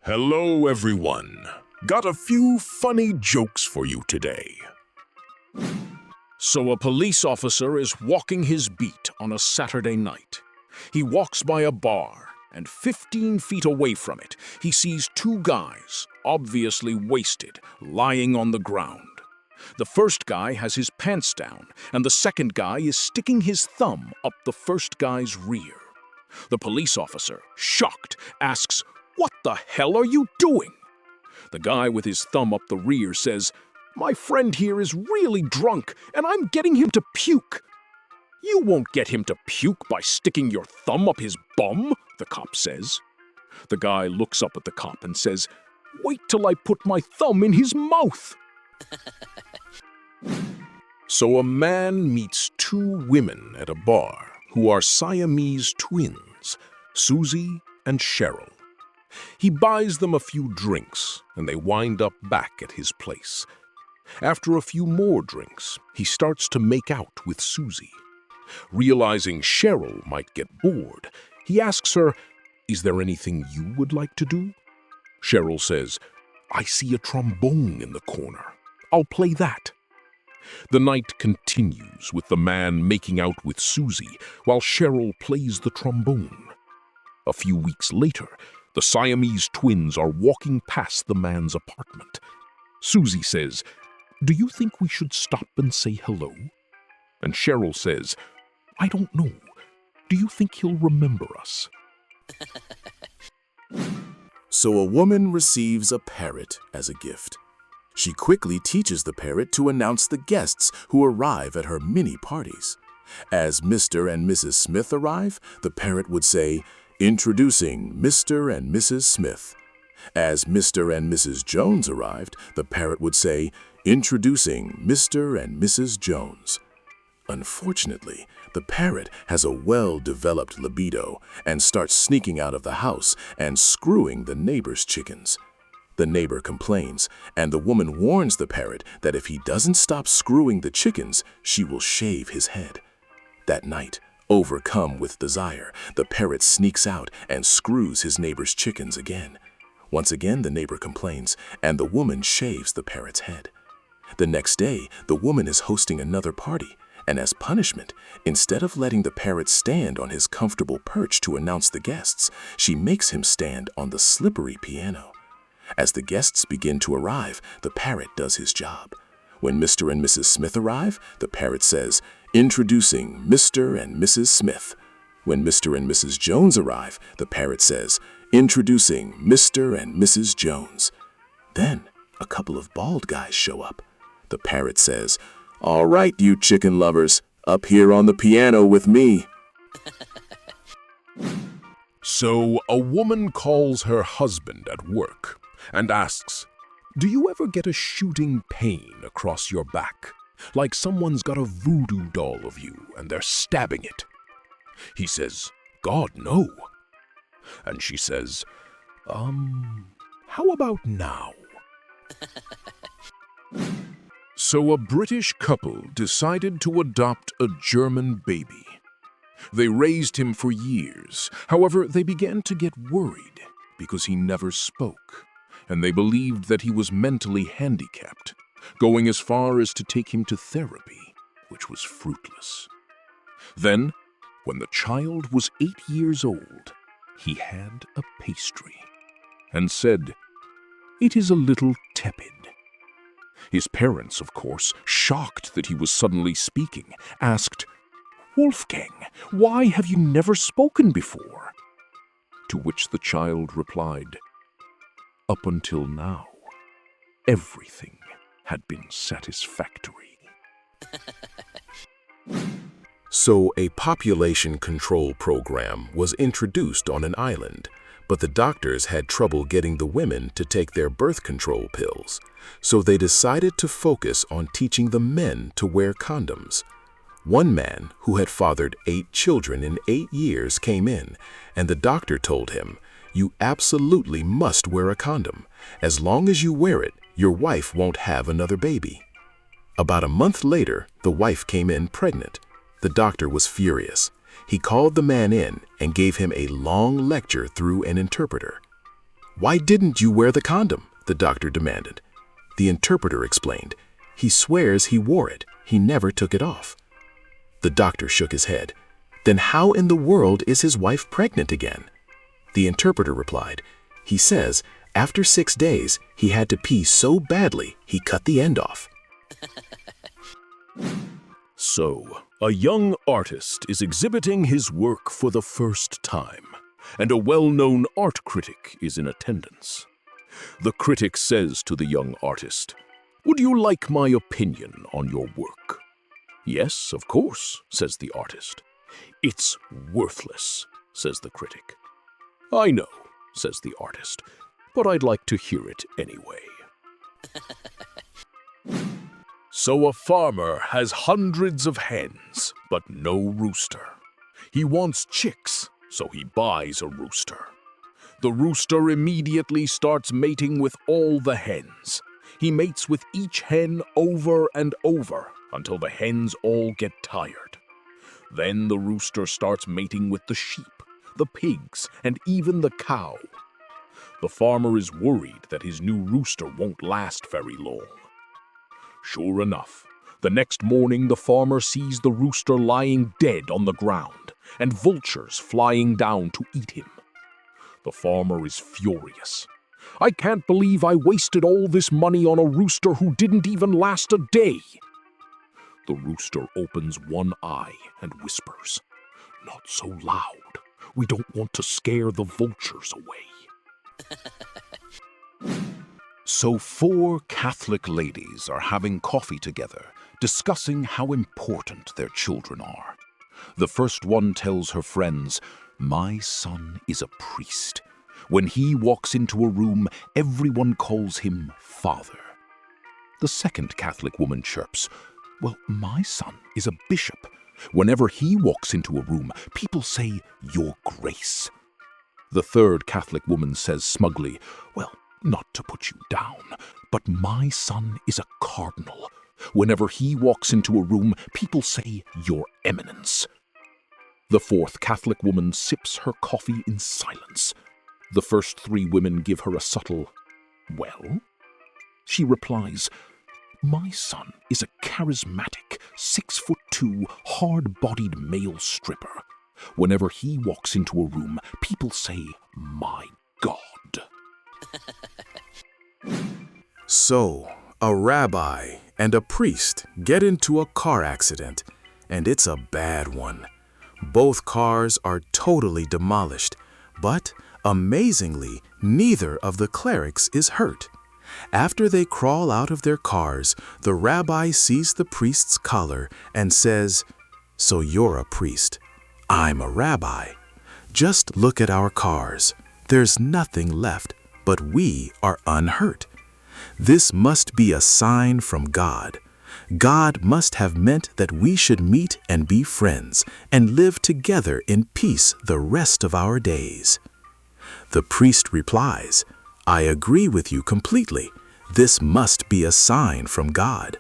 Hello, everyone. Got a few funny jokes for you today. So a police officer is walking his beat on a Saturday night. He walks by a bar, and 15 feet away from it, he sees two guys, obviously wasted, lying on the ground. The first guy has his pants down, and the second guy is sticking his thumb up the first guy's rear. The police officer, shocked, asks, "What the hell are you doing?" The guy with his thumb up the rear says, "My friend here is really drunk, and I'm getting him to puke." "You won't get him to puke by sticking your thumb up his bum," the cop says. The guy looks up at the cop and says, "Wait till I put my thumb in his mouth." So a man meets two women at a bar who are Siamese twins, Susie and Cheryl. He buys them a few drinks, and they wind up back at his place. After a few more drinks, he starts to make out with Susie. Realizing Cheryl might get bored, he asks her, "Is there anything you would like to do?" Cheryl says, "I see a trombone in the corner. I'll play that." The night continues with the man making out with Susie while Cheryl plays the trombone. A few weeks later, the Siamese twins are walking past the man's apartment. Susie says, "Do you think we should stop and say hello?" And Cheryl says, "I don't know. Do you think he'll remember us?" So a woman receives a parrot as a gift. She quickly teaches the parrot to announce the guests who arrive at her mini parties. As Mr. and Mrs. Smith arrive, the parrot would say, "Introducing Mr. and Mrs. Smith." As Mr. and Mrs. Jones arrived, the parrot would say, "Introducing Mr. and Mrs. Jones." Unfortunately, the parrot has a well-developed libido and starts sneaking out of the house and screwing the neighbor's chickens. The neighbor complains, and the woman warns the parrot that if he doesn't stop screwing the chickens, she will shave his head. That night, overcome with desire, the parrot sneaks out and screws his neighbor's chickens again. Once again, the neighbor complains, and the woman shaves the parrot's head. The next day, the woman is hosting another party, and as punishment, instead of letting the parrot stand on his comfortable perch to announce the guests, she makes him stand on the slippery piano. As the guests begin to arrive, the parrot does his job. When Mr. and Mrs. Smith arrive, the parrot says, "Introducing Mr. and Mrs. Smith." When Mr. and Mrs. Jones arrive, the parrot says, "Introducing Mr. and Mrs. Jones." Then, a couple of bald guys show up. The parrot says, "All right, you chicken lovers, up here on the piano with me." So a woman calls her husband at work and asks, "Do you ever get a shooting pain across your back, like someone's got a voodoo doll of you and they're stabbing it?" He says, "God, no." And she says, "How about now?" So a British couple decided to adopt a German baby. They raised him for years. However, they began to get worried because he never spoke, and they believed that he was mentally handicapped, going as far as to take him to therapy, which was fruitless. Then, when the child was 8 years old, he had a pastry and said, "It is a little tepid." His parents, of course, shocked that he was suddenly speaking, asked, "Wolfgang, why have you never spoken before?" To which the child replied, "Up until now, everything had been satisfactory." So a population control program was introduced on an island, but the doctors had trouble getting the women to take their birth control pills. So they decided to focus on teaching the men to wear condoms. One man who had fathered 8 children in 8 years came in, and the doctor told him, "You absolutely must wear a condom. As long as you wear it, your wife won't have another baby." About a month later, the wife came in pregnant. The doctor was furious. He called the man in and gave him a long lecture through an interpreter. "Why didn't you wear the condom?" the doctor demanded. The interpreter explained, "He swears he wore it. He never took it off." The doctor shook his head. "Then how in the world is his wife pregnant again?" The interpreter replied, "He says after 6 days he had to pee so badly he cut the end off." So, a young artist is exhibiting his work for the first time, and a well-known art critic is in attendance. The critic says to the young artist, "Would you like my opinion on your work?" "Yes, of course," says the artist. "It's worthless," says the critic. "I know," says the artist, "but I'd like to hear it anyway." So a farmer has hundreds of hens, but no rooster. He wants chicks, so he buys a rooster. The rooster immediately starts mating with all the hens. He mates with each hen over and over until the hens all get tired. Then the rooster starts mating with the sheep, the pigs, and even the cow. The farmer is worried that his new rooster won't last very long. Sure enough, the next morning the farmer sees the rooster lying dead on the ground and vultures flying down to eat him. The farmer is furious. "I can't believe I wasted all this money on a rooster who didn't even last a day." The rooster opens one eye and whispers, "Not so loud. We don't want to scare the vultures away." So 4 Catholic ladies are having coffee together, discussing how important their children are. The first one tells her friends, "My son is a priest. When he walks into a room, everyone calls him Father." The second Catholic woman chirps, "Well, my son is a bishop. Whenever he walks into a room, people say, 'Your Grace.'" The third Catholic woman says smugly, "Well, not to put you down, but my son is a cardinal. Whenever he walks into a room, people say, 'Your Eminence.'" The fourth Catholic woman sips her coffee in silence. The first 3 women give her a subtle, "Well?" She replies, "My son is a charismatic, 6'2", hard-bodied male stripper. Whenever he walks into a room, people say, 'My God.'" So, a rabbi and a priest get into a car accident, and it's a bad one. Both cars are totally demolished, but amazingly, neither of the clerics is hurt. After they crawl out of their cars, the rabbi sees the priest's collar and says, "So you're a priest. I'm a rabbi. Just look at our cars. There's nothing left, but we are unhurt. This must be a sign from God. God must have meant that we should meet and be friends and live together in peace the rest of our days." The priest replies, "I agree with you completely. This must be a sign from God."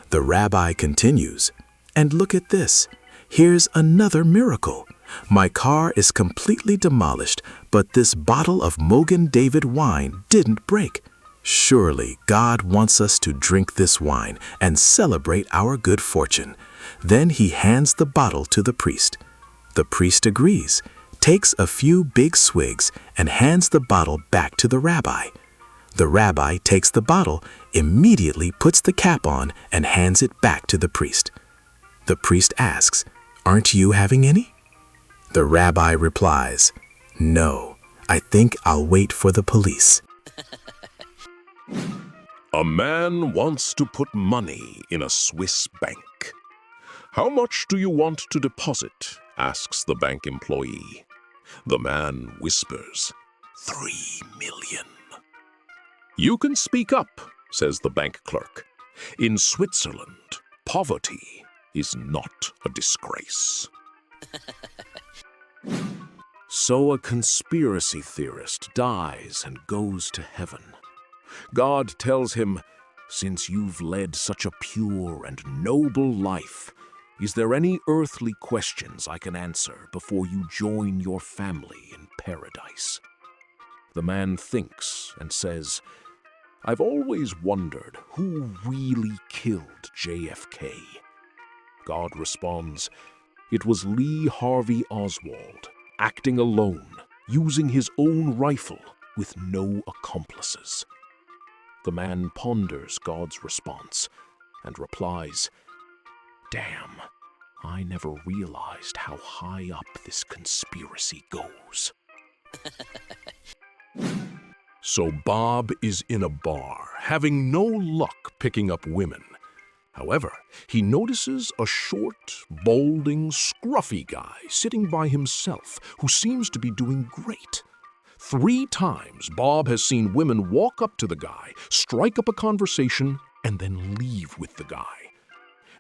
The rabbi continues, "And look at this. Here's another miracle. My car is completely demolished, but this bottle of Mogen David wine didn't break. Surely God wants us to drink this wine and celebrate our good fortune." Then he hands the bottle to the priest. The priest agrees, takes a few big swigs, and hands the bottle back to the rabbi. The rabbi takes the bottle, immediately puts the cap on, and hands it back to the priest. The priest asks, "Aren't you having any?" The rabbi replies, "No, I think I'll wait for the police." A man wants to put money in a Swiss bank. "How much do you want to deposit?" asks the bank employee. The man whispers, 3 million. "You can speak up," says the bank clerk. "In Switzerland, poverty is not a disgrace." So a conspiracy theorist dies and goes to heaven. God tells him, "Since you've led such a pure and noble life, is there any earthly questions I can answer before you join your family in paradise?" The man thinks and says, "I've always wondered who really killed JFK." God responds, "It was Lee Harvey Oswald, acting alone, using his own rifle with no accomplices." The man ponders God's response and replies, "Damn, I never realized how high up this conspiracy goes." So Bob is in a bar, having no luck picking up women. However, he notices a short, balding, scruffy guy sitting by himself who seems to be doing great. 3 times Bob has seen women walk up to the guy, strike up a conversation, and then leave with the guy.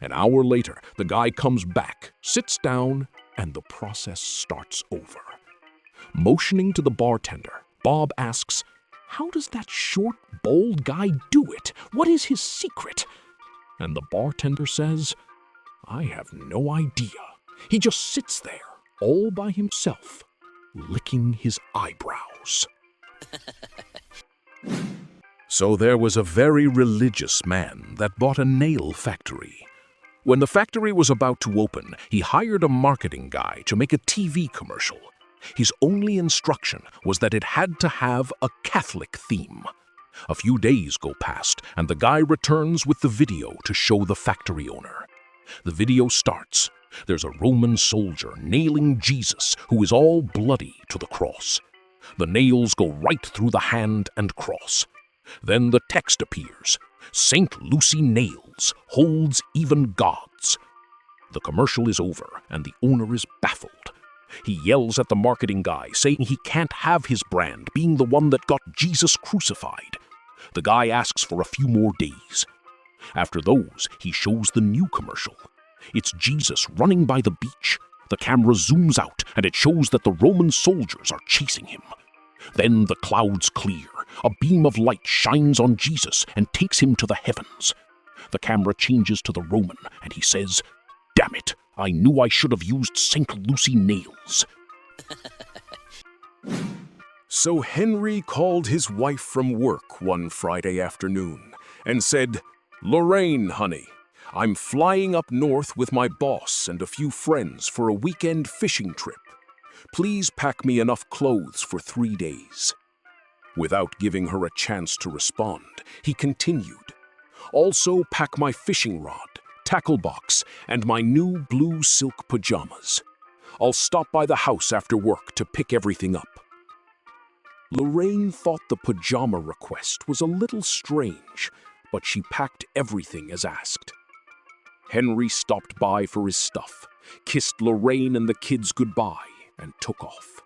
An hour later, the guy comes back, sits down, and the process starts over. Motioning to the bartender, Bob asks, "How does that short, bald guy do it? What is his secret?" And the bartender says, "I have no idea. He just sits there, all by himself, licking his eyebrows." So there was a very religious man that bought a nail factory. When the factory was about to open, he hired a marketing guy to make a TV commercial. His only instruction was that it had to have a Catholic theme. A few days go past, and the guy returns with the video to show the factory owner. The video starts. There's a Roman soldier nailing Jesus, who is all bloody, to the cross. The nails go right through the hand and cross. Then the text appears. "St. Lucy nails, holds even gods." The commercial is over, and the owner is baffled. He yells at the marketing guy, saying he can't have his brand being the one that got Jesus crucified. The guy asks for a few more days. After those, he shows the new commercial. It's Jesus running by the beach. The camera zooms out, and it shows that the Roman soldiers are chasing him. Then the clouds clear. A beam of light shines on Jesus and takes him to the heavens. The camera changes to the Roman, and he says, "Damn it, I knew I should have used St. Lucy nails." So Henry called his wife from work one Friday afternoon and said, "Lorraine, honey, I'm flying up north with my boss and a few friends for a weekend fishing trip. Please pack me enough clothes for 3 days." Without giving her a chance to respond, he continued, "Also pack my fishing rod, tackle box, and my new blue silk pajamas. I'll stop by the house after work to pick everything up." Lorraine thought the pajama request was a little strange, but she packed everything as asked. Henry stopped by for his stuff, kissed Lorraine and the kids goodbye, and took off.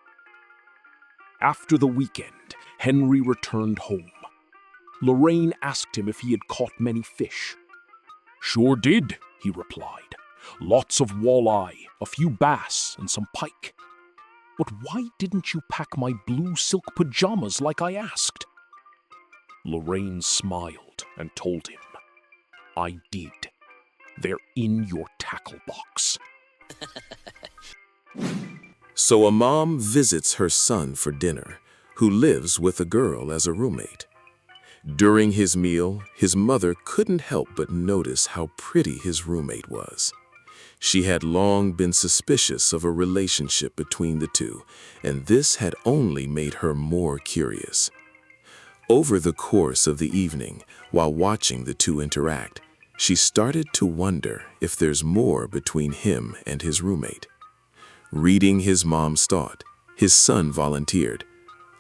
After the weekend, Henry returned home. Lorraine asked him if he had caught many fish. "Sure did," he replied. "Lots of walleye, a few bass, and some pike." "But why didn't you pack my blue silk pajamas like I asked?" Lorraine smiled and told him, "I did. They're in your tackle box." So a mom visits her son for dinner, who lives with a girl as a roommate. During his meal, his mother couldn't help but notice how pretty his roommate was. She had long been suspicious of a relationship between the two, and this had only made her more curious. Over the course of the evening, while watching the two interact, she started to wonder if there's more between him and his roommate. Reading his mom's thought, his son volunteered,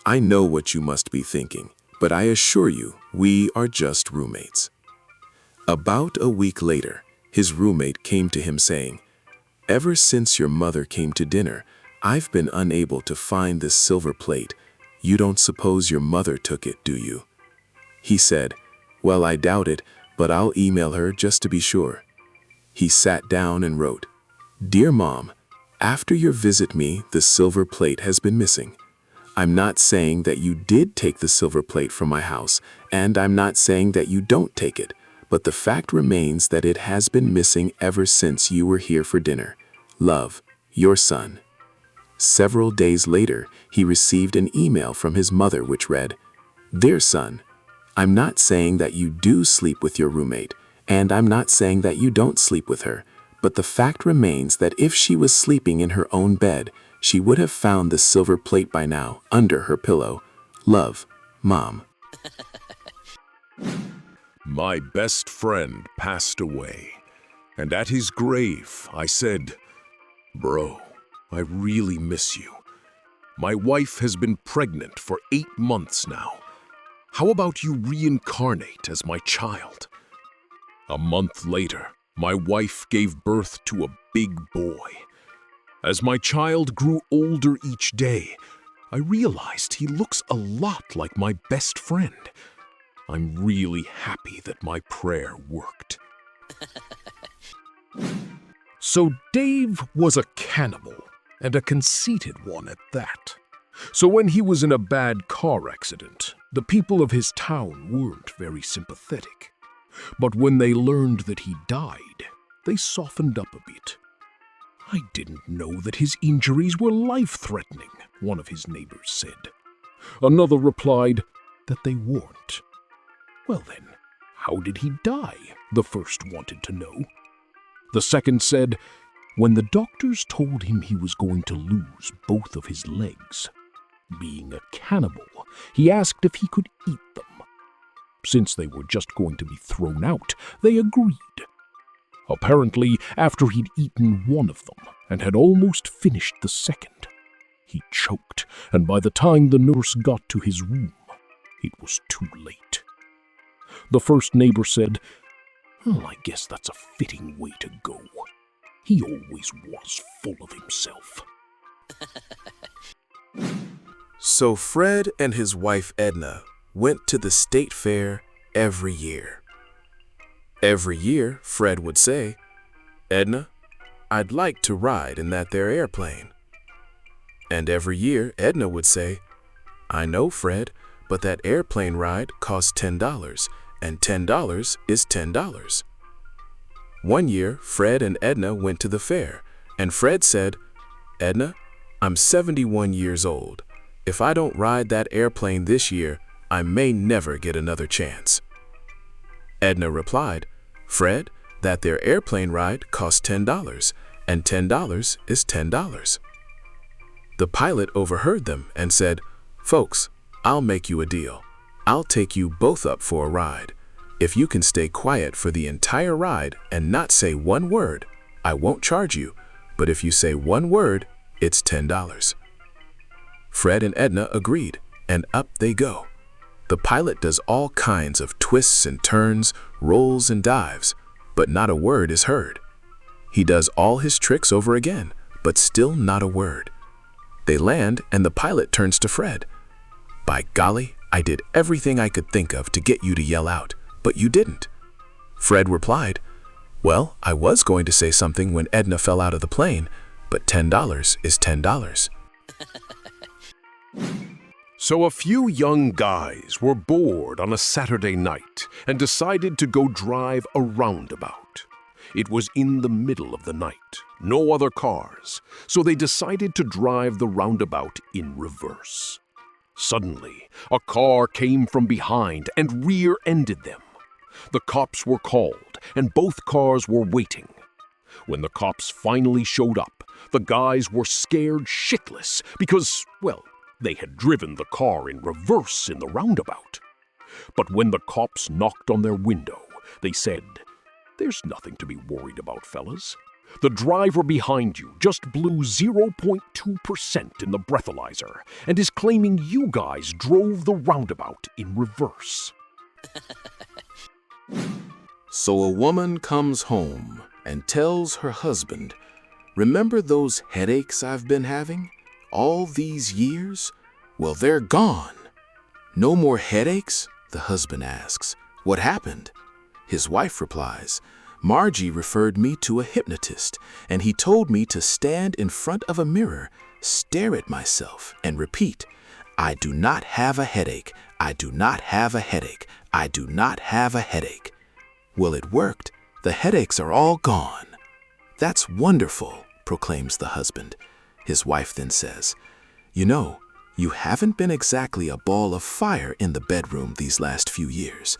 "I know what you must be thinking, but I assure you, we are just roommates." About a week later, his roommate came to him saying, "Ever since your mother came to dinner, I've been unable to find this silver plate. You don't suppose your mother took it, do you?" He said, "Well, I doubt it, but I'll email her just to be sure." He sat down and wrote, "Dear Mom, after your visit me, the silver plate has been missing. I'm not saying that you did take the silver plate from my house, and I'm not saying that you don't take it, but the fact remains that it has been missing ever since you were here for dinner. Love, your son." Several days later, he received an email from his mother which read, "Dear son, I'm not saying that you do sleep with your roommate, and I'm not saying that you don't sleep with her, but the fact remains that if she was sleeping in her own bed, she would have found the silver plate by now under her pillow. Love, Mom." My best friend passed away, and at his grave I said, "Bro, I really miss you. My wife has been pregnant for 8 months now. How about you reincarnate as my child?" A month later, my wife gave birth to a big boy. As my child grew older each day, I realized he looks a lot like my best friend. I'm really happy that my prayer worked. So Dave was a cannibal, and a conceited one at that. So when he was in a bad car accident, the people of his town weren't very sympathetic. But when they learned that he died, they softened up a bit. "I didn't know that his injuries were life-threatening," one of his neighbors said. Another replied that they weren't. "Well then, how did he die?" the first wanted to know. The second said, "When the doctors told him he was going to lose both of his legs. Being a cannibal, he asked if he could eat them. Since they were just going to be thrown out, they agreed. Apparently, after he'd eaten one of them and had almost finished the second, he choked, and by the time the nurse got to his room, it was too late." The first neighbor said, "Well, I guess that's a fitting way to go. He always was full of himself." So Fred and his wife Edna went to the state fair every year. Every year, Fred would say, "Edna, I'd like to ride in that there airplane." And every year, Edna would say, "I know, Fred, but that airplane ride costs $10, and $10 is $10. One year, Fred and Edna went to the fair, and Fred said, "Edna, I'm 71 years old. If I don't ride that airplane this year, I may never get another chance." Edna replied, "Fred, that there airplane ride costs $10, and $10 is $10. The pilot overheard them and said, "Folks, I'll make you a deal. I'll take you both up for a ride. If you can stay quiet for the entire ride and not say one word, I won't charge you, but if you say one word, it's $10. Fred and Edna agreed, and up they go. The pilot does all kinds of twists and turns, rolls and dives, but not a word is heard. He does all his tricks over again, but still not a word. They land, and the pilot turns to Fred. "By golly, I did everything I could think of to get you to yell out, but you didn't." Fred replied, "Well, I was going to say something when Edna fell out of the plane, but $10 is $10. So a few young guys were bored on a Saturday night and decided to go drive a roundabout. It was in the middle of the night, no other cars, so they decided to drive the roundabout in reverse. Suddenly, a car came from behind and rear-ended them. The cops were called, and both cars were waiting. When the cops finally showed up, the guys were scared shitless because, well, they had driven the car in reverse in the roundabout. But when the cops knocked on their window, they said, "There's nothing to be worried about, fellas. The driver behind you just blew 0.2% in the breathalyzer and is claiming you guys drove the roundabout in reverse." So a woman comes home and tells her husband, "Remember those headaches I've been having? All these years? Well, they're gone." "No more headaches?" the husband asks. "What happened?" His wife replies, "Margie referred me to a hypnotist, and he told me to stand in front of a mirror, stare at myself, and repeat, 'I do not have a headache. I do not have a headache. I do not have a headache.' Well, it worked. The headaches are all gone." "That's wonderful," proclaims the husband. His wife then says, "You know, you haven't been exactly a ball of fire in the bedroom these last few years.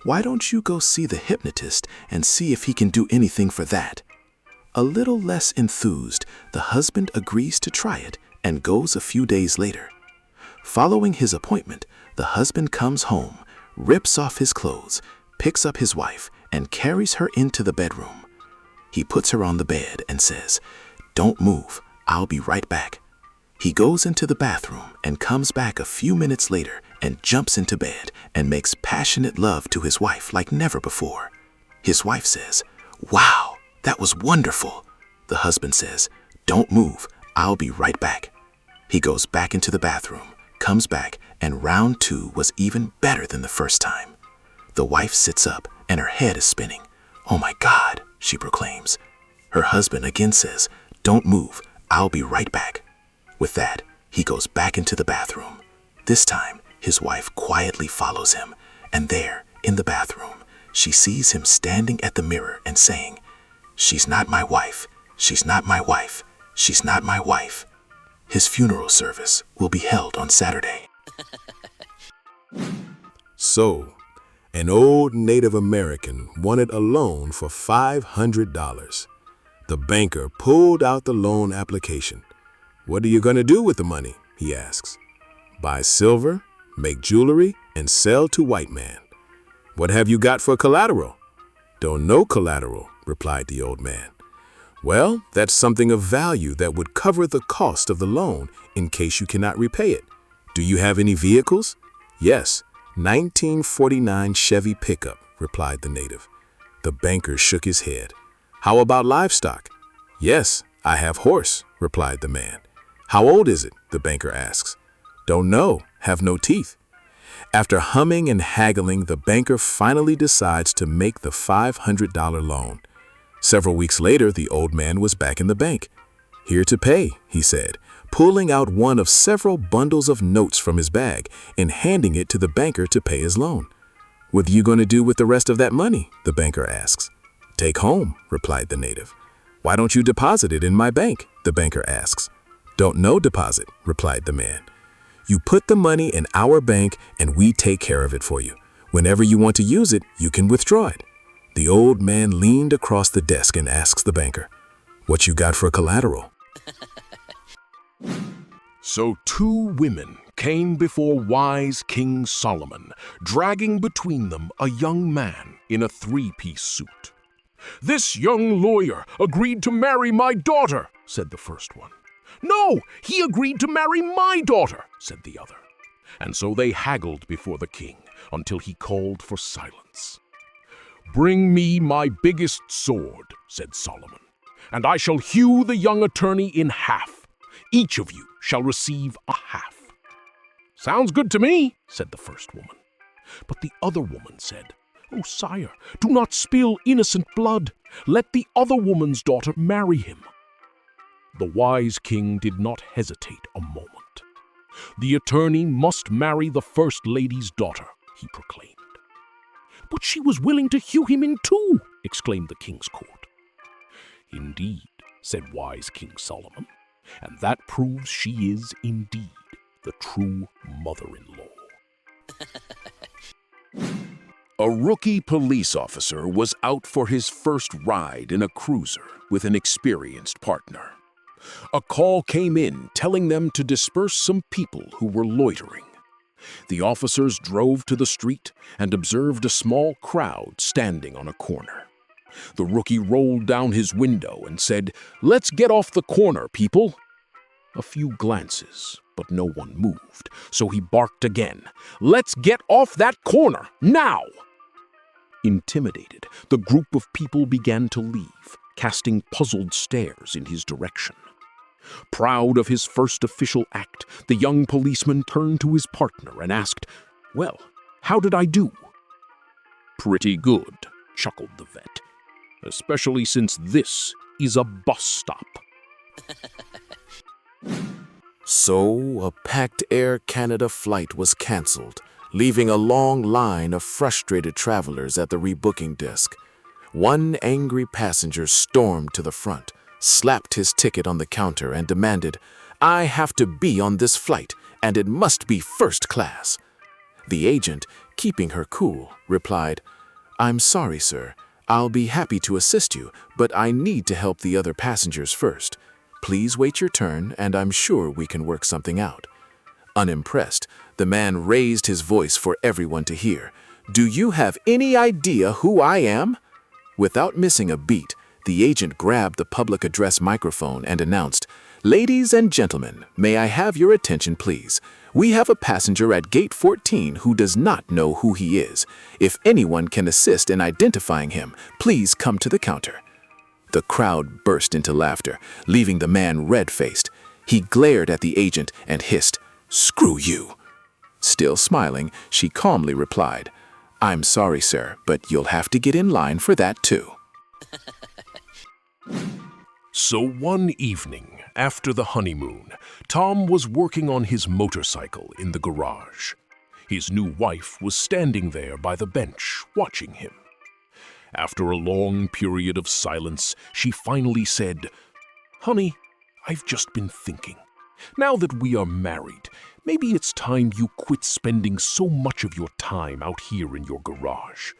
Why don't you go see the hypnotist and see if he can do anything for that?" A little less enthused, the husband agrees to try it and goes a few days later. Following his appointment, the husband comes home, rips off his clothes, picks up his wife, and carries her into the bedroom. He puts her on the bed and says, "Don't move, I'll be right back." He goes into the bathroom and comes back a few minutes later and jumps into bed and makes passionate love to his wife like never before. His wife says, "Wow, that was wonderful." The husband says, "Don't move, I'll be right back." He goes back into the bathroom, comes back, and round two was even better than the first time. The wife sits up and her head is spinning. "Oh my God," she proclaims. Her husband again says, "Don't move, I'll be right back." With that, he goes back into the bathroom. This time, his wife quietly follows him, and there, in the bathroom, she sees him standing at the mirror and saying, "She's not my wife, she's not my wife, she's not my wife." His funeral service will be held on Saturday. So, an old Native American wanted a loan for $500. The banker pulled out the loan application. "What are you going to do with the money?" he asks. "Buy silver, make jewelry, and sell to white man." "What have you got for collateral?" "Don't know collateral," replied the old man. "Well, that's something of value that would cover the cost of the loan in case you cannot repay it. Do you have any vehicles?" "Yes, 1949 Chevy pickup," replied the native. The banker shook his head. "How about livestock?" "Yes, I have horse," replied the man. "How old is it?" the banker asks. "Don't know, have no teeth." After humming and haggling, the banker finally decides to make the $500 loan. Several weeks later, the old man was back in the bank. "Here to pay," he said, pulling out one of several bundles of notes from his bag and handing it to the banker to pay his loan. "What are you going to do with the rest of that money?" the banker asks. "Take home," replied the native. "Why don't you deposit it in my bank?" the banker asks. "Don't know deposit," replied the man. "You put the money in our bank and we take care of it for you. Whenever you want to use it, you can withdraw it." The old man leaned across the desk and asks the banker, "What you got for collateral?" So 2 women came before wise King Solomon, dragging between them a young man in a 3-piece suit. "This young lawyer agreed to marry my daughter," said the first one. "No, he agreed to marry my daughter," said the other. And so they haggled before the king until he called for silence. "Bring me my biggest sword," said Solomon, "and I shall hew the young attorney in half. Each of you shall receive a half." "Sounds good to me," said the first woman. But the other woman said, "Oh, sire, do not spill innocent blood. Let the other woman's daughter marry him." The wise king did not hesitate a moment. "The attorney must marry the first lady's daughter," he proclaimed. "But she was willing to hew him in 2, exclaimed the king's court. "Indeed," said wise King Solomon, "and that proves she is indeed the true mother-in-law." A rookie police officer was out for his first ride in a cruiser with an experienced partner. A call came in telling them to disperse some people who were loitering. The officers drove to the street and observed a small crowd standing on a corner. The rookie rolled down his window and said, "Let's get off the corner, people." A few glances, but no one moved, so he barked again, "Let's get off that corner, now!" Intimidated, the group of people began to leave, casting puzzled stares in his direction. Proud of his first official act, the young policeman turned to his partner and asked, "Well, how did I do?" "Pretty good," chuckled the vet, "especially since this is a bus stop." So, a packed Air Canada flight was canceled, leaving a long line of frustrated travelers at the rebooking desk. One angry passenger stormed to the front, slapped his ticket on the counter and demanded, "I have to be on this flight, and it must be first class." The agent, keeping her cool, replied, "I'm sorry, sir. I'll be happy to assist you, but I need to help the other passengers first. Please wait your turn, and I'm sure we can work something out." Unimpressed, the man raised his voice for everyone to hear. "Do you have any idea who I am?" Without missing a beat, the agent grabbed the public address microphone and announced, "Ladies and gentlemen, may I have your attention, please? We have a passenger at gate 14 who does not know who he is. If anyone can assist in identifying him, please come to the counter." The crowd burst into laughter, leaving the man red-faced. He glared at the agent and hissed, "Screw you." Still smiling, she calmly replied, "I'm sorry, sir, but you'll have to get in line for that too." So one evening, after the honeymoon, Tom was working on his motorcycle in the garage. His new wife was standing there by the bench, watching him. After a long period of silence, she finally said, "Honey, I've just been thinking. Now that we are married, maybe it's time you quit spending so much of your time out here in your garage.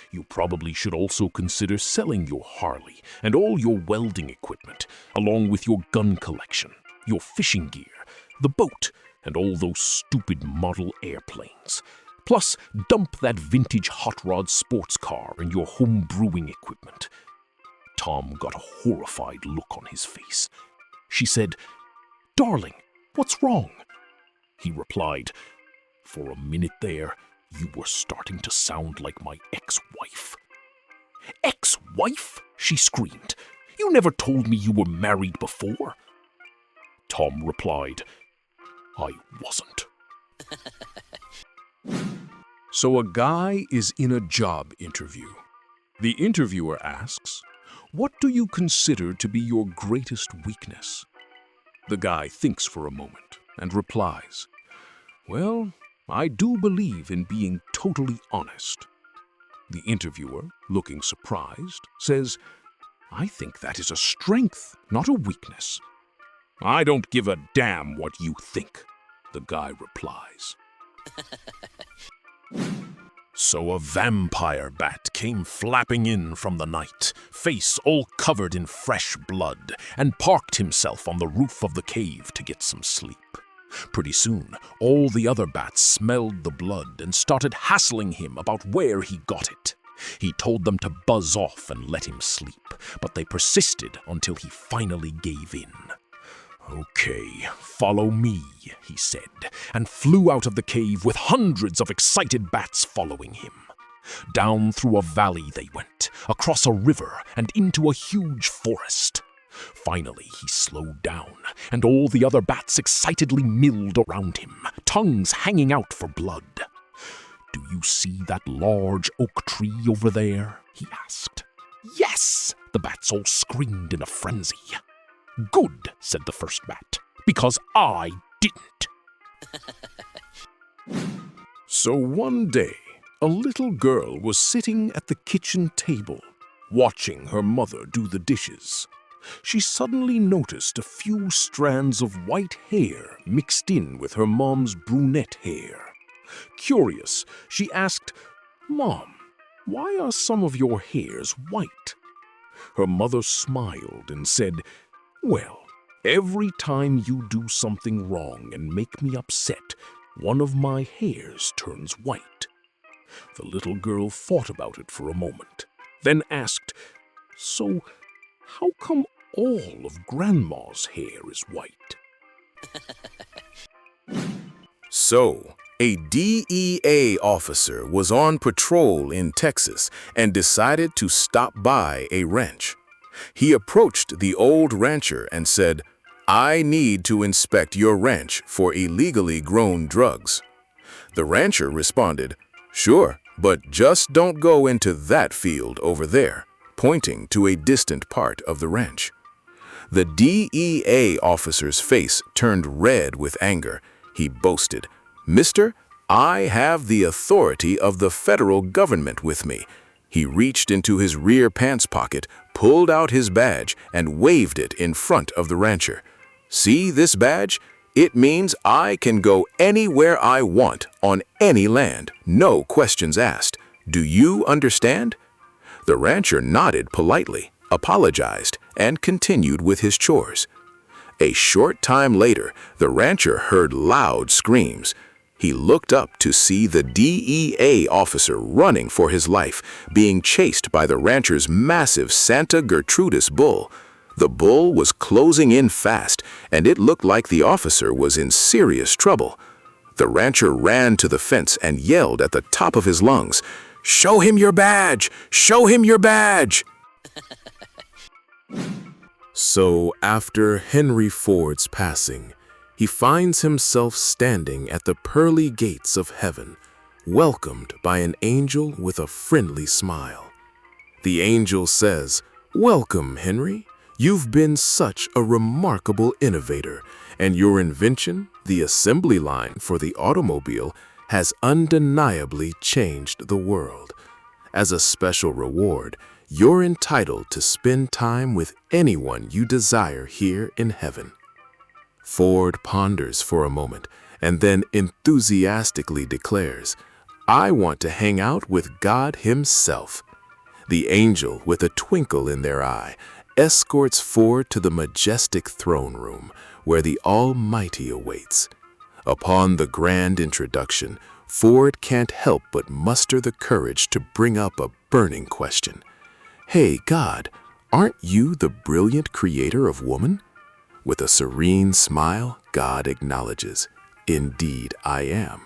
You probably should also consider selling your Harley and all your welding equipment, along with your gun collection, your fishing gear, the boat, and all those stupid model airplanes. Plus, dump that vintage hot rod sports car and your home brewing equipment." Tom got a horrified look on his face. She said, "Darling, what's wrong?" He replied, "For a minute there, you were starting to sound like my ex-wife." "Ex-wife?" she screamed. "You never told me you were married before." Tom replied, "I wasn't." So a guy is in a job interview. The interviewer asks, "What do you consider to be your greatest weakness?" The guy thinks for a moment and replies, "Well, I do believe in being totally honest." The interviewer, looking surprised, says, "I think that is a strength, not a weakness." "I don't give a damn what you think," the guy replies. So a vampire bat came flapping in from the night, face all covered in fresh blood, and parked himself on the roof of the cave to get some sleep. Pretty soon, all the other bats smelled the blood and started hassling him about where he got it. He told them to buzz off and let him sleep, but they persisted until he finally gave in. "Okay, follow me," he said, and flew out of the cave with hundreds of excited bats following him. Down through a valley they went, across a river, and into a huge forest. Finally, he slowed down, and all the other bats excitedly milled around him, tongues hanging out for blood. "Do you see that large oak tree over there?" he asked. "Yes!" the bats all screamed in a frenzy. "Good," said the first bat, "because I didn't." So one day, a little girl was sitting at the kitchen table, watching her mother do the dishes. She suddenly noticed a few strands of white hair mixed in with her mom's brunette hair. Curious, she asked, "Mom, why are some of your hairs white?" Her mother smiled and said, "Well, every time you do something wrong and make me upset, one of my hairs turns white." The little girl thought about it for a moment, then asked, "So, how come all of Grandma's hair is white?" So, a DEA officer was on patrol in Texas and decided to stop by a ranch. He approached the old rancher and said, "I need to inspect your ranch for illegally grown drugs." The rancher responded, "Sure, but just don't go into that field over there," pointing to a distant part of the ranch. The DEA officer's face turned red with anger. He boasted, "Mister, I have the authority of the federal government with me. He reached into his rear pants pocket, pulled out his badge, and waved it in front of the rancher. "See this badge? It means I can go anywhere I want on any land, no questions asked. Do you understand?" The rancher nodded politely, apologized, and continued with his chores. A short time later, the rancher heard loud screams. He looked up to see the DEA officer running for his life, being chased by the rancher's massive Santa Gertrudis bull. The bull was closing in fast, and it looked like the officer was in serious trouble. The rancher ran to the fence and yelled at the top of his lungs, "Show him your badge! Show him your badge!" So, after Henry Ford's passing, he finds himself standing at the pearly gates of heaven, welcomed by an angel with a friendly smile. The angel says, "Welcome, Henry. You've been such a remarkable innovator, and your invention, the assembly line for the automobile, has undeniably changed the world. As a special reward, you're entitled to spend time with anyone you desire here in heaven." Ford ponders for a moment and then enthusiastically declares, "I want to hang out with God Himself." The angel, with a twinkle in their eye, escorts Ford to the majestic throne room where the Almighty awaits. Upon the grand introduction, Ford can't help but muster the courage to bring up a burning question. "Hey, God, aren't you the brilliant creator of woman?" With a serene smile, God acknowledges, "Indeed, I am."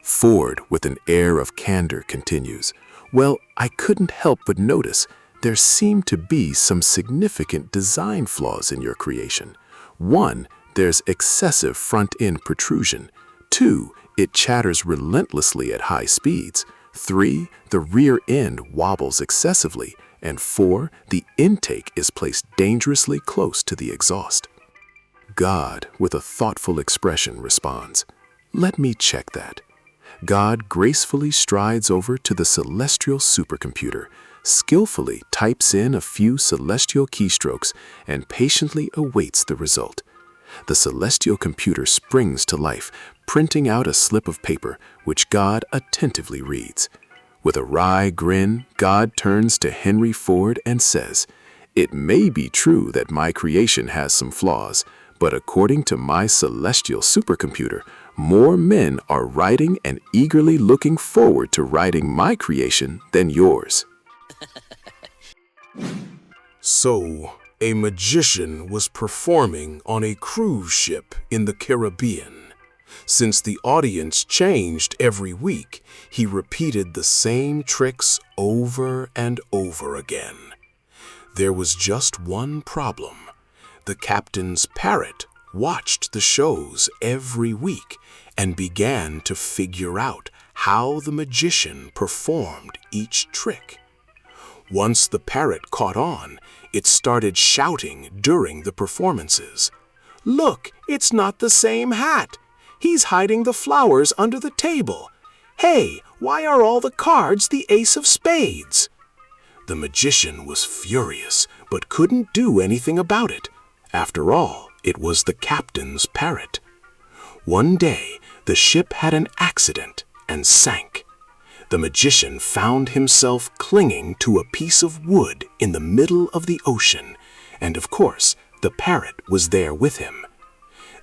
Ford, with an air of candor, continues, "Well, I couldn't help but notice there seem to be some significant design flaws in your creation. 1, there's excessive front-end protrusion. 2, it chatters relentlessly at high speeds. 3, the rear end wobbles excessively. And 4, the intake is placed dangerously close to the exhaust." God, with a thoughtful expression, responds, "Let me check that." God gracefully strides over to the celestial supercomputer, skillfully types in a few celestial keystrokes, and patiently awaits the result. The celestial computer springs to life, printing out a slip of paper, which God attentively reads. With a wry grin, God turns to Henry Ford and says, "It may be true that my creation has some flaws, but according to my celestial supercomputer, more men are writing and eagerly looking forward to writing my creation than yours." So, a magician was performing on a cruise ship in the Caribbean. Since the audience changed every week, he repeated the same tricks over and over again. There was just one problem. The captain's parrot watched the shows every week and began to figure out how the magician performed each trick. Once the parrot caught on, it started shouting during the performances. "Look, it's not the same hat. He's hiding the flowers under the table. Hey, why are all the cards the ace of spades?" The magician was furious, but couldn't do anything about it. After all, it was the captain's parrot. One day, the ship had an accident and sank. The magician found himself clinging to a piece of wood in the middle of the ocean, and of course, the parrot was there with him.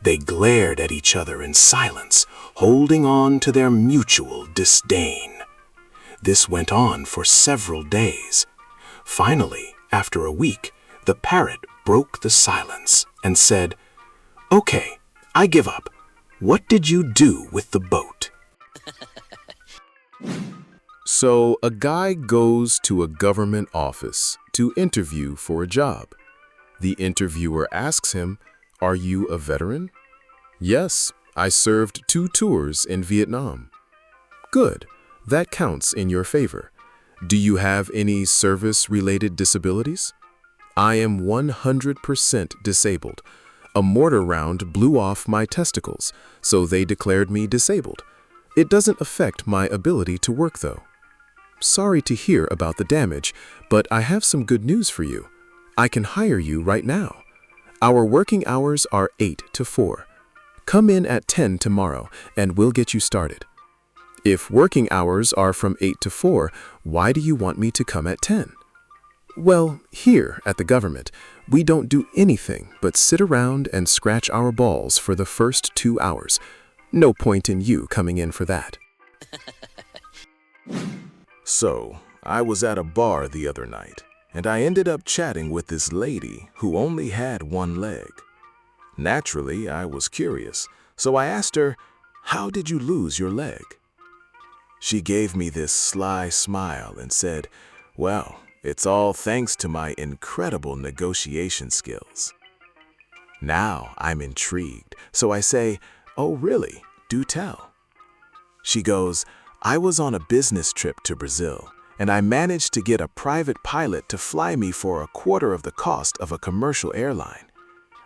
They glared at each other in silence, holding on to their mutual disdain. This went on for several days. Finally, after a week, the parrot broke the silence and said, "Okay, I give up. What did you do with the boat?" So, a guy goes to a government office to interview for a job. The interviewer asks him, "Are you a veteran?" "Yes, I served 2 tours in Vietnam." "Good, that counts in your favor. Do you have any service-related disabilities?" "I am 100% disabled. A mortar round blew off my testicles, so they declared me disabled. It doesn't affect my ability to work, though." sorry to hear about the damage, but I have some good news for you. I can hire you right now. Our working hours are 8 to 4. Come in at 10 tomorrow, and we'll get you started. If working hours are from 8 to 4, why do you want me to come at 10? Well, here at the government, we don't do anything but sit around and scratch our balls for the first 2 hours. No point in you coming in for that. So, I was at a bar the other night, and I ended up chatting with this lady who only had one leg. Naturally, I was curious, so I asked her, "How did you lose your leg?" She gave me this sly smile and said, "Well, it's all thanks to my incredible negotiation skills." Now I'm intrigued, so I say, "Oh really? Do tell." She goes, "I was on a business trip to Brazil, and I managed to get a private pilot to fly me for a quarter of the cost of a commercial airline.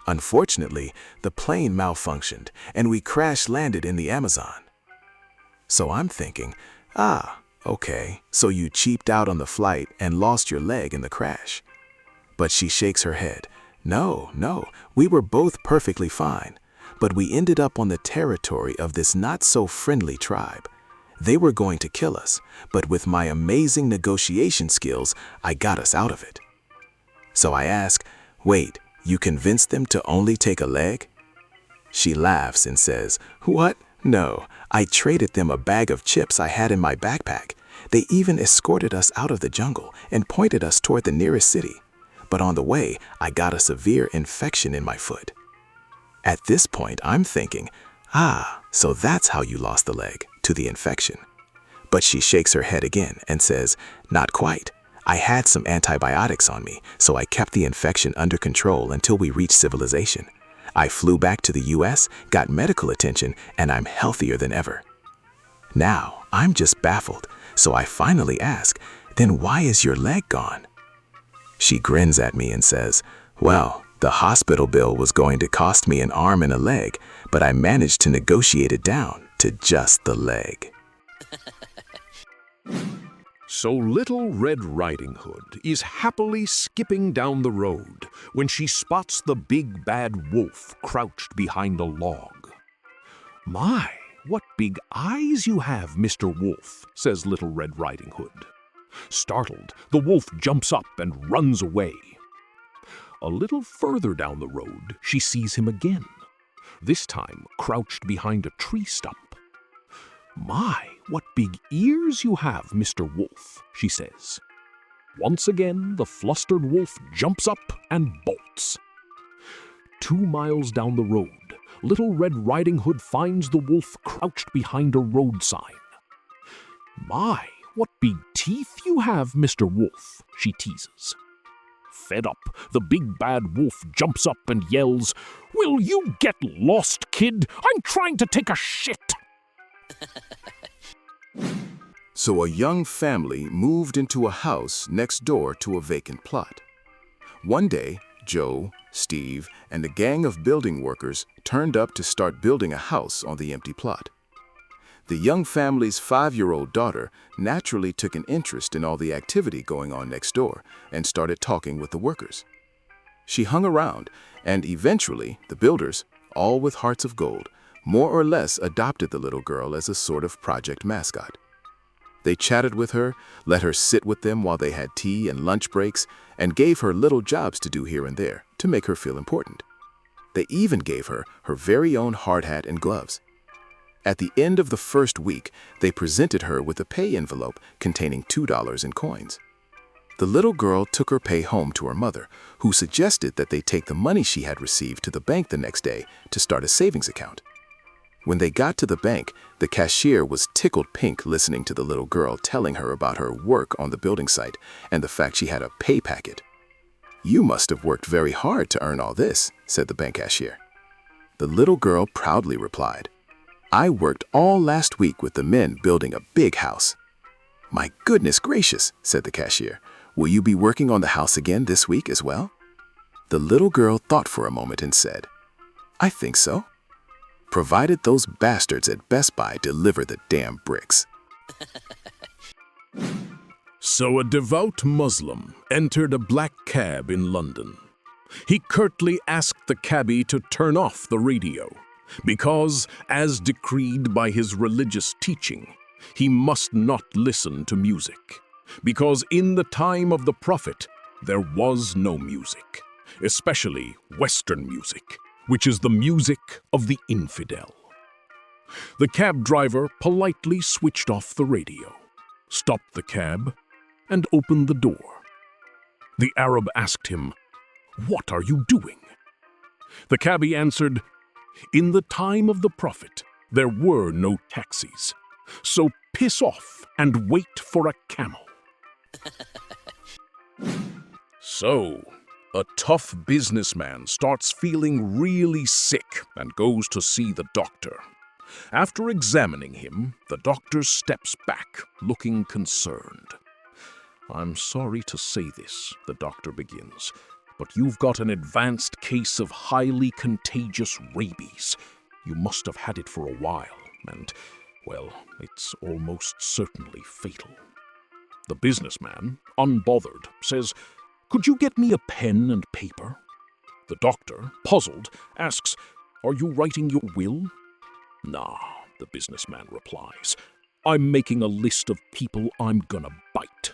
Unfortunately, the plane malfunctioned, and we crash-landed in the Amazon." So I'm thinking, okay, so you cheaped out on the flight and lost your leg in the crash. But she shakes her head. No, we were both perfectly fine, but we ended up on the territory of this not-so-friendly tribe. They were going to kill us, but with my amazing negotiation skills, I got us out of it. So I ask, "Wait, you convinced them to only take a leg?" She laughs and says, "What? No, I traded them a bag of chips I had in my backpack. They even escorted us out of the jungle and pointed us toward the nearest city. But on the way, I got a severe infection in my foot." At this point, I'm thinking, so that's how you lost the leg, to the infection. But she shakes her head again and says, "Not quite. I had some antibiotics on me, so I kept the infection under control until we reached civilization. I flew back to the US, got medical attention, and I'm healthier than ever." Now, I'm just baffled, so I finally ask, "Then why is your leg gone?" She grins at me and says, "Well, the hospital bill was going to cost me an arm and a leg, but I managed to negotiate it down to just the leg." So Little Red Riding Hood is happily skipping down the road when she spots the big bad wolf crouched behind a log. "My, what big eyes you have, Mr. Wolf," says Little Red Riding Hood. Startled, the wolf jumps up and runs away. A little further down the road, she sees him again, this time crouched behind a tree stump. "My, what big ears you have, Mr. Wolf," she says. Once again, the flustered wolf jumps up and bolts. 2 miles down the road, Little Red Riding Hood finds the wolf crouched behind a road sign. "My, what big teeth you have, Mr. Wolf," she teases. Fed up, the big bad wolf jumps up and yells, "Will you get lost, kid? I'm trying to take a shit." So a young family moved into a house next door to a vacant plot. One day, Joe, Steve, and a gang of building workers turned up to start building a house on the empty plot. The young family's 5-year-old daughter naturally took an interest in all the activity going on next door and started talking with the workers. She hung around, and eventually the builders, all with hearts of gold, more or less adopted the little girl as a sort of project mascot. They chatted with her, let her sit with them while they had tea and lunch breaks, and gave her little jobs to do here and there to make her feel important. They even gave her her very own hard hat and gloves. At the end of the first week, they presented her with a pay envelope containing $2 in coins. The little girl took her pay home to her mother, who suggested that they take the money she had received to the bank the next day to start a savings account. When they got to the bank, the cashier was tickled pink listening to the little girl telling her about her work on the building site and the fact she had a pay packet. "You must have worked very hard to earn all this," said the bank cashier. The little girl proudly replied, "I worked all last week with the men building a big house." "My goodness gracious," said the cashier. "Will you be working on the house again this week as well?" The little girl thought for a moment and said, "I think so. Provided those bastards at Best Buy deliver the damn bricks." So a devout Muslim entered a black cab in London. He curtly asked the cabbie to turn off the radio, because, as decreed by his religious teaching, he must not listen to music, because in the time of the Prophet there was no music, especially Western music, which is the music of the infidel. The cab driver politely switched off the radio, stopped the cab, and opened the door. The Arab asked him, "What are you doing?" The cabbie answered, "In the time of the Prophet, there were no taxis, so piss off and wait for a camel." So, a tough businessman starts feeling really sick and goes to see the doctor. After examining him, the doctor steps back, looking concerned. "I'm sorry to say this," the doctor begins, "but you've got an advanced case of highly contagious rabies. You must have had it for a while, and, well, it's almost certainly fatal." The businessman, unbothered, says, "Could you get me a pen and paper?" The doctor, puzzled, asks, "Are you writing your will?" "Nah," the businessman replies. "I'm making a list of people I'm gonna bite."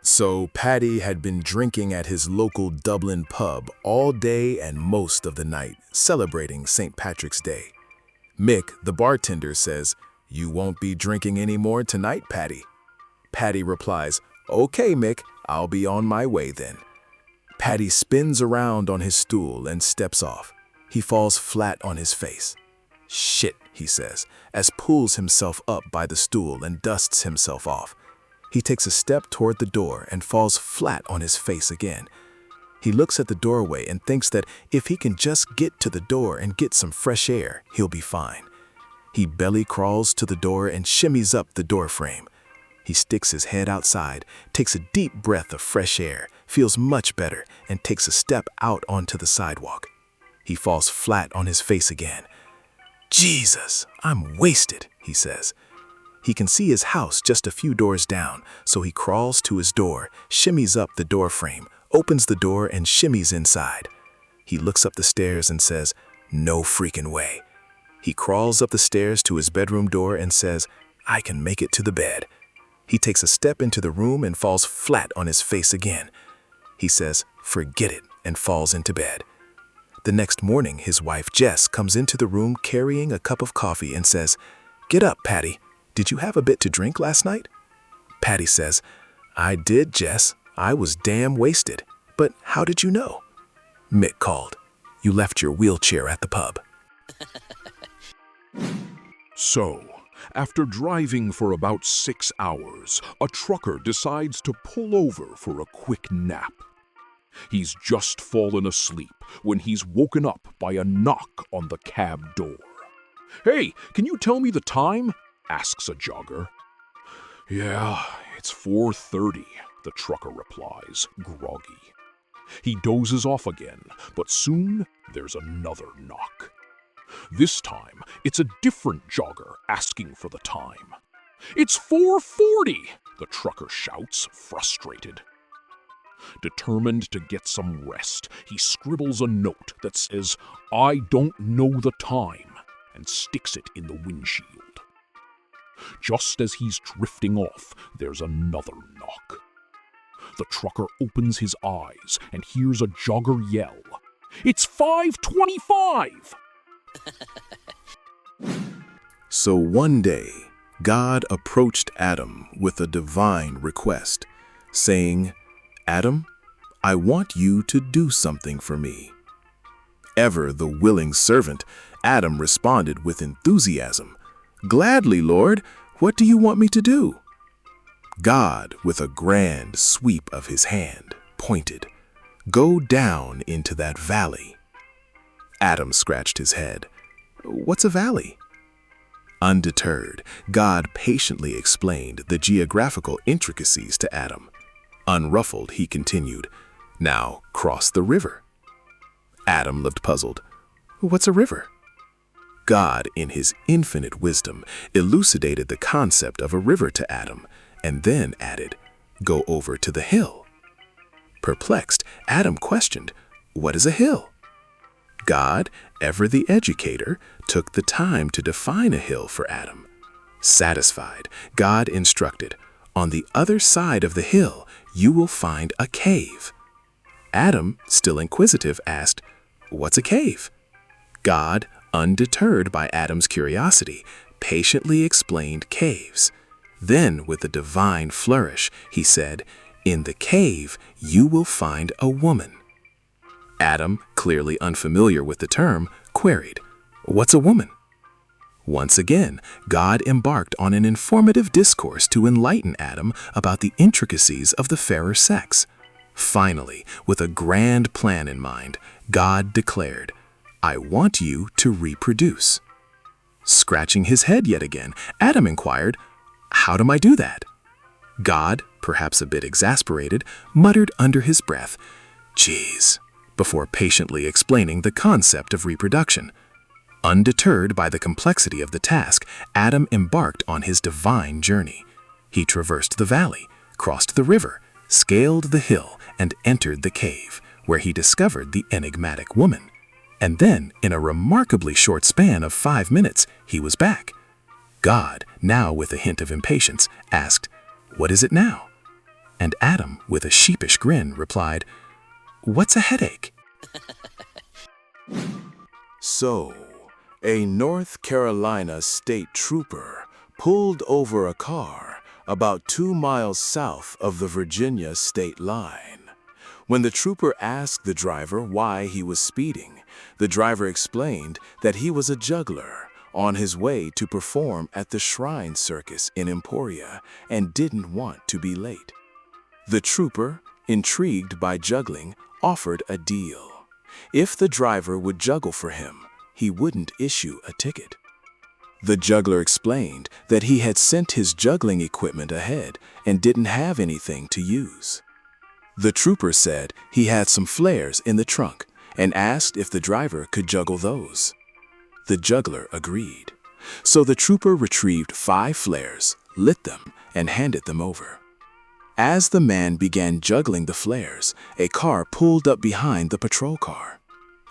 So Paddy had been drinking at his local Dublin pub all day and most of the night, celebrating St. Patrick's Day. Mick, the bartender, says, "You won't be drinking any more tonight, Paddy." Paddy replies, "Okay, Mick, I'll be on my way then." Paddy spins around on his stool and steps off. He falls flat on his face. "Shit," he says, as pulls himself up by the stool and dusts himself off. He takes a step toward the door and falls flat on his face again. He looks at the doorway and thinks that if he can just get to the door and get some fresh air, he'll be fine. He belly crawls to the door and shimmies up the door frame. He sticks his head outside, takes a deep breath of fresh air, feels much better, and takes a step out onto the sidewalk. He falls flat on his face again. "Jesus, I'm wasted," he says. He can see his house just a few doors down, so he crawls to his door, shimmies up the door frame, opens the door and shimmies inside. He looks up the stairs and says, "No freaking way." He crawls up the stairs to his bedroom door and says, "I can make it to the bed." He takes a step into the room and falls flat on his face again. He says, "Forget it," and falls into bed. The next morning, his wife Jess comes into the room carrying a cup of coffee and says, "Get up, Paddy. Did you have a bit to drink last night?" Paddy says, "I did, Jess. I was damn wasted. But how did you know?" Mick called. "You left your wheelchair at the pub." So, after driving for about 6 hours, a trucker decides to pull over for a quick nap. He's just fallen asleep when he's woken up by a knock on the cab door. "Hey, can you tell me the time?" asks a jogger. "Yeah, it's 4:30, the trucker replies, groggy. He dozes off again, but soon there's another knock. This time, it's a different jogger asking for the time. "It's 4:40, the trucker shouts, frustrated. Determined to get some rest, he scribbles a note that says, "I don't know the time," and sticks it in the windshield. Just as he's drifting off, there's another knock. The trucker opens his eyes and hears a jogger yell, "It's 5:25! So one day, God approached Adam with a divine request, saying, "Adam, I want you to do something for me." Ever the willing servant, Adam responded with enthusiasm, "Gladly, Lord, what do you want me to do?" God, with a grand sweep of his hand, pointed, "Go down into that valley." Adam scratched his head. "What's a valley?" Undeterred, God patiently explained the geographical intricacies to Adam. Unruffled, he continued, "Now cross the river." Adam looked puzzled. "What's a river?" God, in his infinite wisdom, elucidated the concept of a river to Adam, and then added, "Go over to the hill." Perplexed, Adam questioned, "What is a hill?" God, ever the educator, took the time to define a hill for Adam. Satisfied, God instructed, "On the other side of the hill, you will find a cave." Adam, still inquisitive, asked, "What's a cave?" God, undeterred by Adam's curiosity, patiently explained caves. Then, with a divine flourish, he said, "In the cave, you will find a woman." Adam, clearly unfamiliar with the term, queried, "What's a woman?" Once again, God embarked on an informative discourse to enlighten Adam about the intricacies of the fairer sex. Finally, with a grand plan in mind, God declared, "I want you to reproduce." Scratching his head yet again, Adam inquired, "How do I do that?" God, perhaps a bit exasperated, muttered under his breath, "Geez," before patiently explaining the concept of reproduction. Undeterred by the complexity of the task, Adam embarked on his divine journey. He traversed the valley, crossed the river, scaled the hill, and entered the cave, where he discovered the enigmatic woman. And then, in a remarkably short span of 5 minutes, he was back. God, now with a hint of impatience, asked, "What is it now?" And Adam, with a sheepish grin, replied, "What's a headache?" So, a North Carolina state trooper pulled over a car about 2 miles south of the Virginia state line. When the trooper asked the driver why he was speeding, the driver explained that he was a juggler on his way to perform at the Shrine Circus in Emporia and didn't want to be late. The trooper, intrigued by juggling, offered a deal. If the driver would juggle for him, he wouldn't issue a ticket. The juggler explained that he had sent his juggling equipment ahead and didn't have anything to use. The trooper said he had some flares in the trunk and asked if the driver could juggle those. The juggler agreed. So the trooper retrieved 5 flares, lit them, and handed them over. As the man began juggling the flares, a car pulled up behind the patrol car.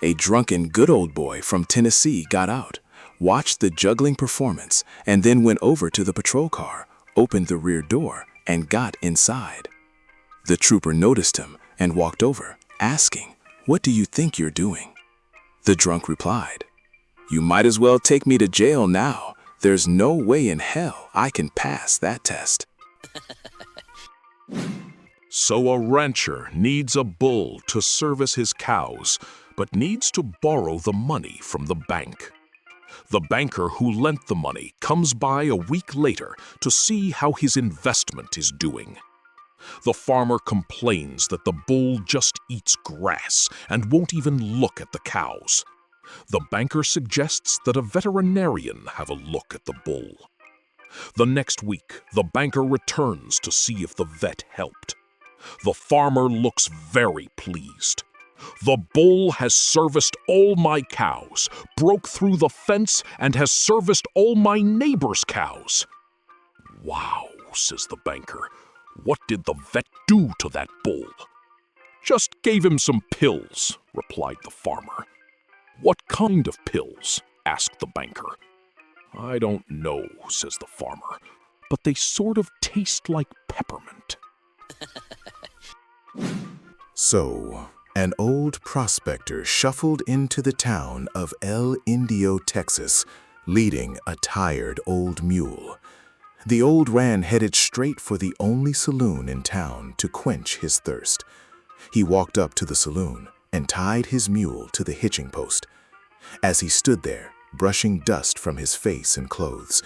A drunken good old boy from Tennessee got out, watched the juggling performance, and then went over to the patrol car, opened the rear door, and got inside. The trooper noticed him and walked over, asking, "What do you think you're doing?" The drunk replied, "You might as well take me to jail now. There's no way in hell I can pass that test." So a rancher needs a bull to service his cows, but needs to borrow the money from the bank. The banker who lent the money comes by a week later to see how his investment is doing. The farmer complains that the bull just eats grass and won't even look at the cows. The banker suggests that a veterinarian have a look at the bull. The next week, the banker returns to see if the vet helped. The farmer looks very pleased. "The bull has serviced all my cows, broke through the fence, and has serviced all my neighbors' cows." "Wow," says the banker. "What did the vet do to that bull?" "Just gave him some pills," replied the farmer. "What kind of pills?" asked the banker. "I don't know," says the farmer, "but they sort of taste like peppermint." So, an old prospector shuffled into the town of El Indio, Texas, leading a tired old mule. The old man headed straight for the only saloon in town to quench his thirst. He walked up to the saloon and tied his mule to the hitching post. As he stood there, brushing dust from his face and clothes,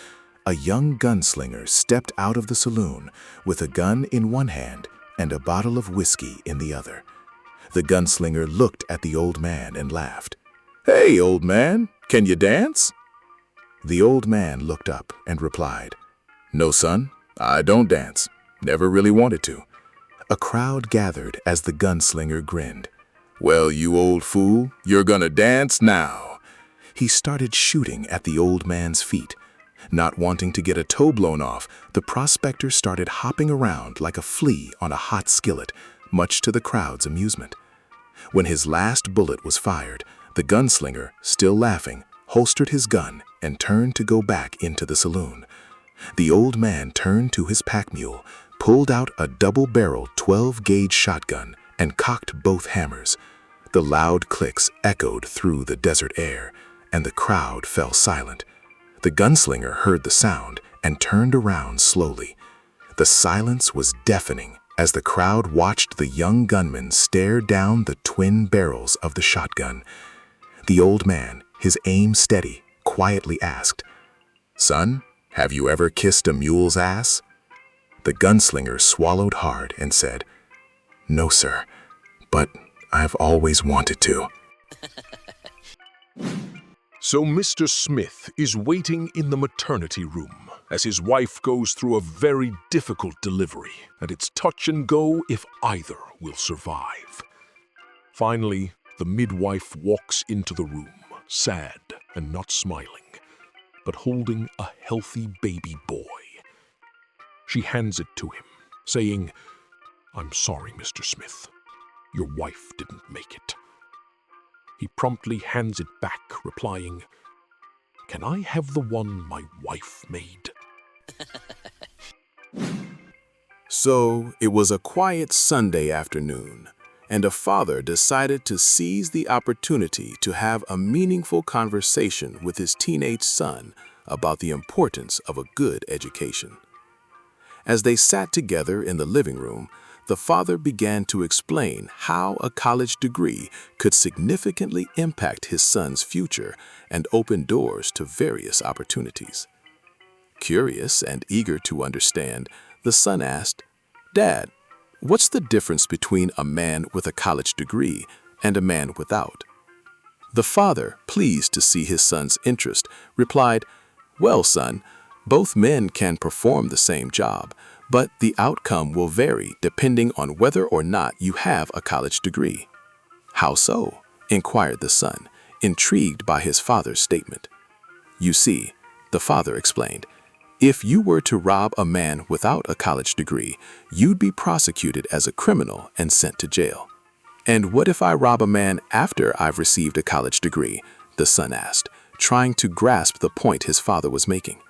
a young gunslinger stepped out of the saloon with a gun in one hand and a bottle of whiskey in the other. The gunslinger looked at the old man and laughed. "Hey, old man, can you dance?" The old man looked up and replied, "No, son, I don't dance. Never really wanted to." A crowd gathered as the gunslinger grinned. "Well, you old fool, you're gonna dance now." he started shooting at the old man's feet. Not wanting to get a toe blown off, the prospector started hopping around like a flea on a hot skillet, much to the crowd's amusement. When his last bullet was fired, the gunslinger, still laughing, holstered his gun and turned to go back into the saloon. The old man turned to his pack mule, pulled out a double-barreled 12-gauge shotgun, and cocked both hammers. The loud clicks echoed through the desert air, and the crowd fell silent. The gunslinger heard the sound and turned around slowly. The silence was deafening as the crowd watched the young gunman stare down the twin barrels of the shotgun. The old man, his aim steady, quietly asked, "Son, have you ever kissed a mule's ass?" The gunslinger swallowed hard and said, "No, sir, but I've always wanted to." So Mr. Smith is waiting in the maternity room as his wife goes through a very difficult delivery, and it's touch and go if either will survive. Finally, the midwife walks into the room, sad and not smiling, but holding a healthy baby boy. She hands it to him, saying, "I'm sorry, Mr. Smith. Your wife didn't make it." He promptly hands it back, replying, "Can I have the one my wife made?" So it was a quiet Sunday afternoon, and a father decided to seize the opportunity to have a meaningful conversation with his teenage son about the importance of a good education. As they sat together in the living room, the father began to explain how a college degree could significantly impact his son's future and open doors to various opportunities. Curious and eager to understand, the son asked, "Dad, what's the difference between a man with a college degree and a man without?" The father, pleased to see his son's interest, replied, "Well, son, both men can perform the same job, but the outcome will vary depending on whether or not you have a college degree." "How so?" inquired the son, intrigued by his father's statement. "You see," the father explained, "if you were to rob a man without a college degree, you'd be prosecuted as a criminal and sent to jail." "And what if I rob a man after I've received a college degree?" the son asked, trying to grasp the point his father was making.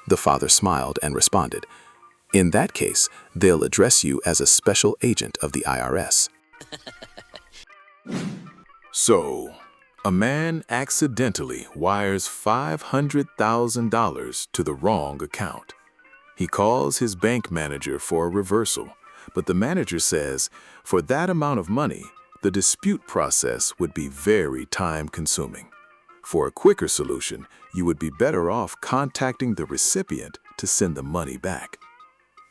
The father smiled and responded, "In that case, they'll address you as a special agent of the IRS." So, a man accidentally wires $500,000 to the wrong account. He calls his bank manager for a reversal, but the manager says for that amount of money, the dispute process would be very time-consuming. For a quicker solution, you would be better off contacting the recipient to send the money back.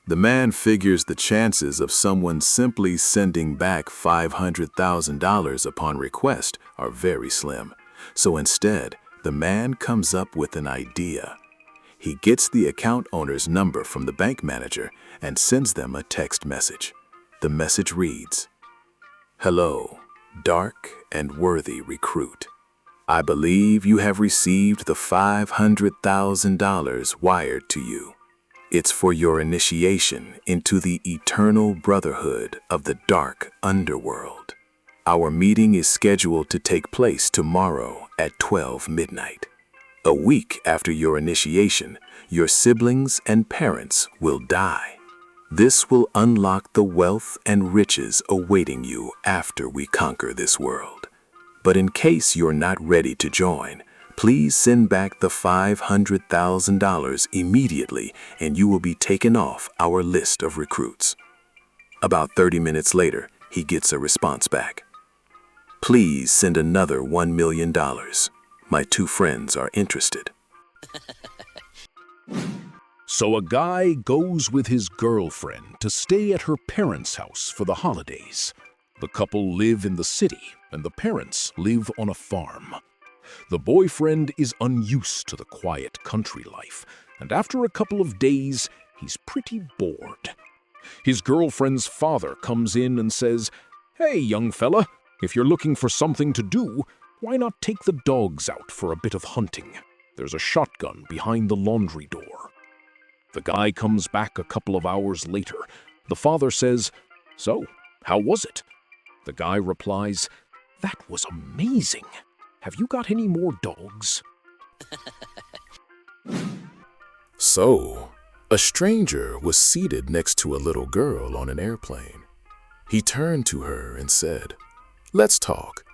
The man figures the chances of someone simply sending back $500,000 upon request are very slim. So instead, the man comes up with an idea. He gets the account owner's number from the bank manager and sends them a text message. The message reads, "Hello, dark and worthy recruit. I believe you have received the $500,000 wired to you. It's for your initiation into the eternal brotherhood of the dark underworld. Our meeting is scheduled to take place tomorrow at 12 midnight. A week after your initiation, your siblings and parents will die. This will unlock the wealth and riches awaiting you after we conquer this world. But in case you're not ready to join, please send back the $500,000 immediately and you will be taken off our list of recruits." About 30 minutes later, he gets a response back. "Please send another $1 million. My two friends are interested." So a guy goes with his girlfriend to stay at her parents' house for the holidays. The couple live in the city, and the parents live on a farm. The boyfriend is unused to the quiet country life, and after a couple of days, he's pretty bored. His girlfriend's father comes in and says, "Hey, young fella, if you're looking for something to do, Why not take the dogs out for a bit of hunting? There's a shotgun behind the laundry door. The guy comes back a couple of hours later. The father says, "So, how was it?" The guy replies, "That was amazing. Have you got any more dogs?" So, a stranger was seated next to a little girl on an airplane. He turned to her and said, "Let's talk.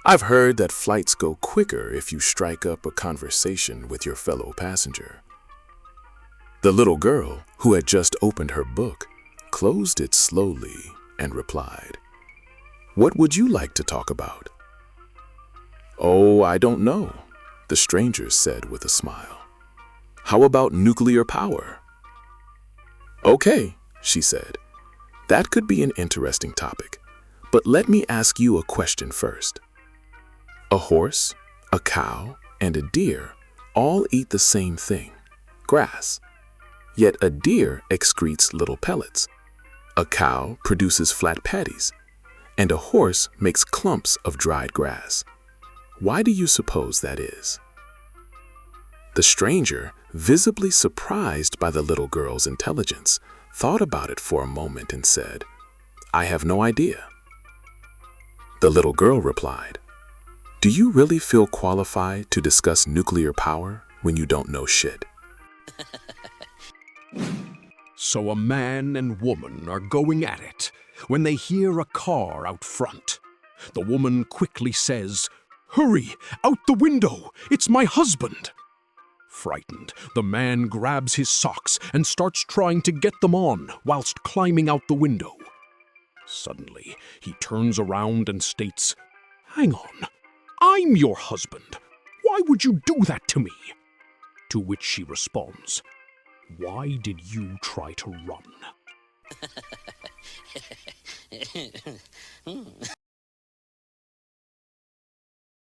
I've heard that flights go quicker if you strike up a conversation with your fellow passenger." The little girl, who had just opened her book, closed it slowly and replied, "What would you like to talk about?" "Oh, I don't know," the stranger said with a smile. "How about nuclear power?" "Okay," she said. "That could be an interesting topic, but let me ask you a question first. A horse, a cow, and a deer all eat the same thing, grass. Yet a deer excretes little pellets, a cow produces flat patties, and a horse makes clumps of dried grass. Why do you suppose that is?" The stranger, visibly surprised by the little girl's intelligence, thought about it for a moment and said, "I have no idea." The little girl replied, "Do you really feel qualified to discuss nuclear power when you don't know shit?" So a man and woman are going at it when they hear a car out front. The woman quickly says, "Hurry, out the window! It's my husband!" Frightened, the man grabs his socks and starts trying to get them on whilst climbing out the window. Suddenly, he turns around and states, "Hang on, I'm your husband. Why would you do that to me?" To which she responds, "Why did you try to run?"